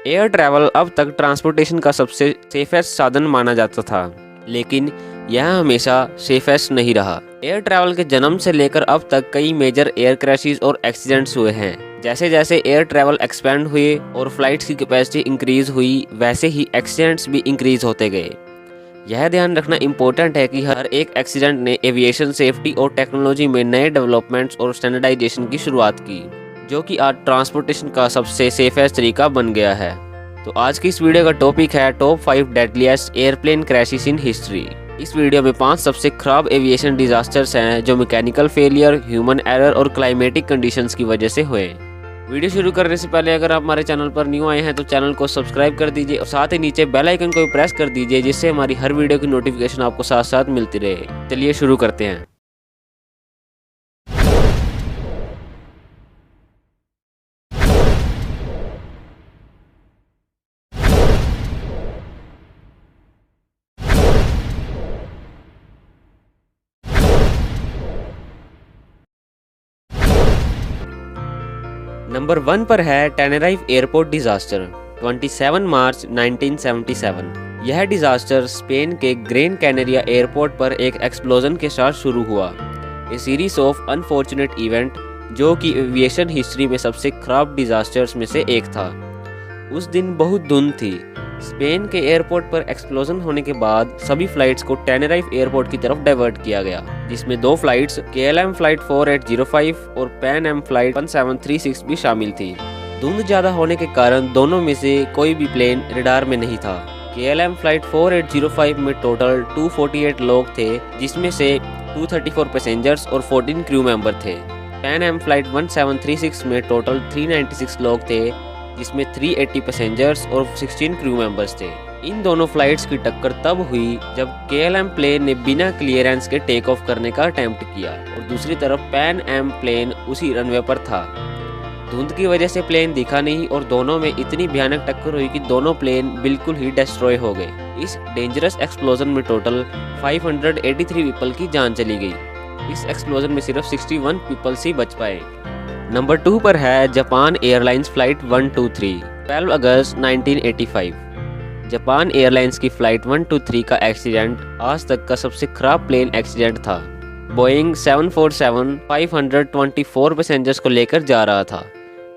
Air travel अब तक transportation का सबसे सेफेस्ट साधन माना जाता था, लेकिन यह हमेशा सेफेस्ट नहीं रहा। एयर ट्रैवल के जन्म से लेकर अब तक कई मेजर एयर क्रैशेस और एक्सीडेंट्स हुए हैं। जैसे जैसे एयर ट्रैवल एक्सपेंड हुए और फ्लाइट्स की कैपेसिटी इंक्रीज हुई, वैसे ही एक्सीडेंट्स भी इंक्रीज होते गए। यह ध्यान रखना इम्पोर्टेंट है कि हर एक एक्सीडेंट ने एविएशन सेफ्टी और टेक्नोलॉजी में नए डेवलपमेंट्स और स्टैंडर्डाइजेशन की शुरुआत की, जो कि आज ट्रांसपोर्टेशन का सबसे सेफेस्ट तरीका बन गया है। तो आज की इस वीडियो का टॉपिक है top 5 deadliest airplane crashes in history. इस वीडियो में 5 सबसे खराब एविएशन डिजास्टर्स हैं जो मैकेनिकल फेलियर, ह्यूमन एरर और क्लाइमेटिक कंडीशंस की वजह से हुए। वीडियो शुरू करने से पहले अगर आप हमारे चैनल पर न्यू आए हैं तो चैनल को सब्सक्राइब कर दीजिए और साथ ही नीचे बेल आइकन को प्रेस कर दीजिए, जिससे हमारी हर वीडियो की नोटिफिकेशन आपको साथ साथ मिलती रहे। चलिए शुरू करते हैं। नंबर 1 पर है टेनेराइफ एयरपोर्ट डिजास्टर 27 मार्च 1977। यह डिजास्टर स्पेन के ग्रेन कैनेरिया एयरपोर्ट पर एक एक्सप्लोजन के साथ शुरू हुआ। ए सीरीज ऑफ अनफॉर्चुनेट इवेंट जो कि एविएशन हिस्ट्री में सबसे खराब डिजास्टर्स में से एक था। उस दिन बहुत धुंध थी। स्पेन के एयरपोर्ट पर एक्सप्लोजन होने के बाद सभी फ्लाइट्स को टेनेराइफ एयरपोर्ट की तरफ डाइवर्ट किया गया, जिसमें 2 फ्लाइट्स KLM फ्लाइट 4805 और पैन एम फ्लाइट 1736 भी शामिल थी। धुंध ज्यादा होने के कारण दोनों में से कोई भी प्लेन रडार में नहीं था। KLM फ्लाइट 4805 में टोटल 248 लोग थे, जिसमें से 234 पैसेंजर्स और 14 क्रू मेंबर थे। पैन एम फ्लाइट 1736 में टोटल 396 लोग थे, जिसमें 380 पैसेंजर्स और 16 क्रू मेंबर्स थे। इन दोनों फ्लाइट्स की टक्कर तब हुई जब KLM प्लेन ने बिना क्लियरेंस के टेक ऑफ करने का अटेम्प्ट किया और दूसरी तरफ पैन एम प्लेन उसी रनवे पर था। धुंध की वजह से प्लेन दिखा नहीं और दोनों में इतनी भयानक टक्कर हुई कि दोनों प्लेन बिल्कुल ही डिस्ट्रॉय हो गए। इस डेंजरस एक्सप्लोजन में टोटल 583 पीपल की जान चली गई। इस एक्सप्लोजन में सिर्फ 61 पीपल्स ही बच पाए। नंबर 2 पर है जापान एयरलाइंस फ्लाइट 123 12 अगस्त 1985। जापान एयरलाइंस की फ्लाइट 123 का एक्सीडेंट आज तक का सबसे खराब प्लेन एक्सीडेंट था। बोइंग 747 524 पैसेंजर्स को लेकर जा रहा था,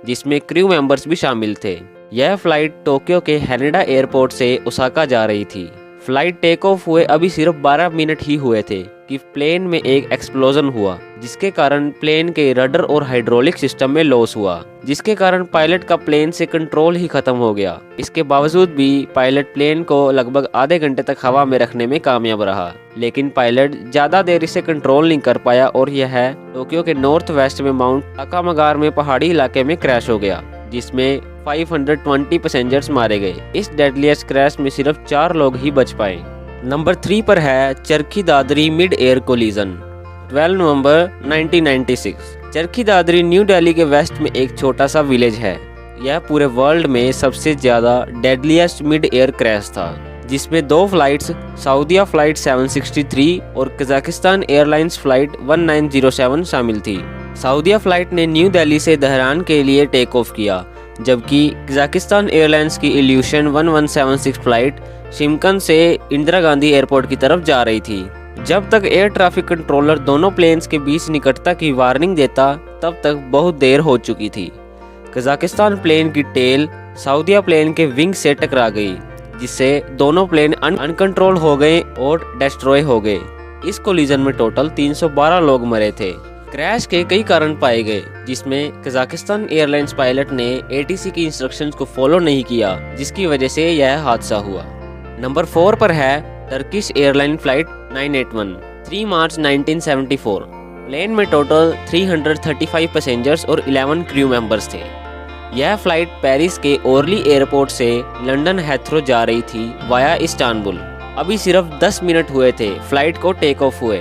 जिसमें क्रू मेंबर्स भी शामिल थे। यह फ्लाइट टोक्यो के हैनेडा एयरपोर्ट से ओसाका जा रही थी। फ्लाइट टेक ऑफ हुए अभी सिर्फ 12 मिनट ही हुए थे कि प्लेन में एक एक्सप्लोजन हुआ, जिसके कारण प्लेन के रडर और हाइड्रोलिक सिस्टम में लॉस हुआ, जिसके कारण पायलट का प्लेन से कंट्रोल ही खत्म हो गया। इसके बावजूद भी पायलट प्लेन को लगभग आधे घंटे तक हवा में रखने में कामयाब रहा, लेकिन पायलट ज्यादा देर इसे कंट्रोल नहीं कर पाया और यह टोक्यो के नॉर्थ वेस्ट में माउंट ताकामागार में पहाड़ी इलाके में क्रैश हो गया, जिसमें 520 पैसेंजर्स मारे गए। इस डेडलीस्ट क्रैश में सिर्फ 4 लोग ही बच पाए। नंबर 3 पर है Charkhi Dadri mid air collision 12 नवंबर 1996। चरखी दादरी न्यू दिल्ली के वेस्ट में एक छोटा सा विलेज है। यह पूरे वर्ल्ड में सबसे ज्यादा डेडलीस्ट मिड एयर क्रैश था, जिसमें 2 फ्लाइट्स सऊदीया फ्लाइट 763 और कजाकिस्तान एयरलाइंस फ्लाइट 1907 शामिल थी। सऊदीया फ्लाइट ने न्यू दिल्ली से दहरान के लिए टेक ऑफ किया, जबकि कजाकिस्तान एयरलाइंस की इल्यूशन 1176 फ्लाइट शिमकन से इंदिरा गांधी एयरपोर्ट की तरफ जा रही थी। जब तक एयर ट्रैफिक कंट्रोलर दोनों प्लेन्स के बीच निकटता की वार्निंग देता, तब तक बहुत देर हो चुकी थी। कजाकिस्तान प्लेन की टेल सऊदीया प्लेन के विंग से टकरा गई, जिससे दोनों प्लेन अनकंट्रोल हो गए और डिस्ट्रॉय हो गए। इस कोलिजन में टोटल 312 लोग मरे थे। क्रैश के कई कारण पाए गए, जिसमें कजाकिस्तान एयरलाइंस पायलट ने ATC की इंस्ट्रक्शंस को फॉलो नहीं किया, जिसकी वजह से यह हादसा हुआ। नंबर 4 पर है टर्किश एयरलाइन फ्लाइट 981 3 मार्च 1974। प्लेन में टोटल 335 पैसेंजर्स और 11 क्रू मेंबर्स थे। यह फ्लाइट पेरिस के ओरली एयरपोर्ट से लंदन हेथ्रो जा रही थी वाया इस्तांबुल। अभी सिर्फ 10 मिनट हुए थे फ्लाइट को टेक ऑफ हुए।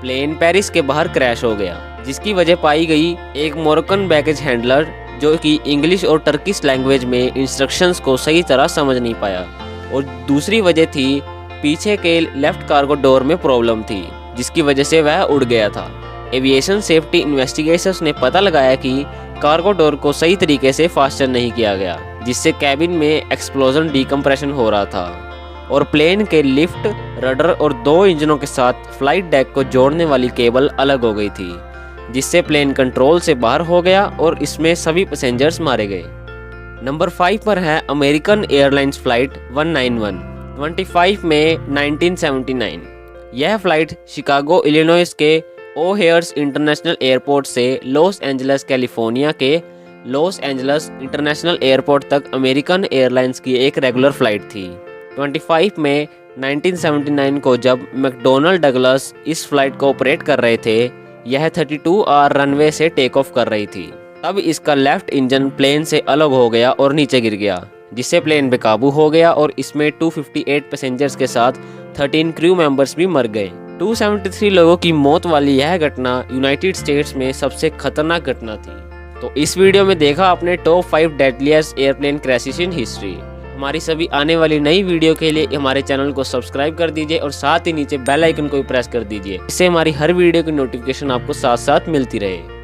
प्लेन पेरिस के बाहर क्रैश हो गया, जिसकी वजह पाई गई एक मोरक्कन बैगेज हैंडलर, जो कि इंग्लिश और टर्किश लैंग्वेज में इंस्ट्रक्शंस को सही तरह समझ नहीं पाया, और दूसरी वजह थी पीछे के लेफ्ट कार्गो डोर में प्रॉब्लम थी, जिसकी वजह से वह उड़ गया था। एविएशन सेफ्टी इन्वेस्टिगेशंस ने पता लगाया कि कार्गो डोर को सही तरीके से फास्टन नहीं किया गया, जिससे कैबिन में एक्सप्लोजन डीकम्प्रेशन हो रहा था और प्लेन के लिफ्ट, रडर और 2 इंजनों के साथ फ्लाइट डेक को जोड़ने वाली केबल अलग हो गई थी, जिससे प्लेन कंट्रोल से बाहर हो गया और इसमें सभी पैसेंजर्स मारे गए। नंबर 5 पर है अमेरिकन एयरलाइंस फ्लाइट 191, 25 मई 1979। यह फ्लाइट शिकागो इलिनॉइस के ओहेयर्स इंटरनेशनल एयरपोर्ट से लॉस एंजल्स कैलिफोर्निया के लॉस एंजल्स इंटरनेशनल एयरपोर्ट तक अमेरिकन एयरलाइंस की एक रेगुलर फ्लाइट थी। 25 मई 1979 को जब मैकडोनल्ड डगलस इस फ्लाइट को ऑपरेट कर रहे थे, यह 32 आवर रनवे से टेक ऑफ कर रही थी। तब इसका लेफ्ट इंजन प्लेन से अलग हो गया और नीचे गिर गया, जिससे प्लेन बेकाबू हो गया और इसमें 258 पैसेंजर्स के साथ 13 क्रू मेंबर्स भी मर गए। 273 लोगों की मौत वाली यह घटना यूनाइटेड स्टेट्स में सबसे खतरनाक घटना थी। तो इस वीडियो में देखा आपने top 5 deadliest airplane crashes in history. हमारी सभी आने वाली नई वीडियो के लिए हमारे चैनल को सब्सक्राइब कर दीजिए और साथ ही नीचे बेल आइकन को भी प्रेस कर दीजिए, इससे हमारी हर वीडियो की नोटिफिकेशन आपको साथ साथ मिलती रहे।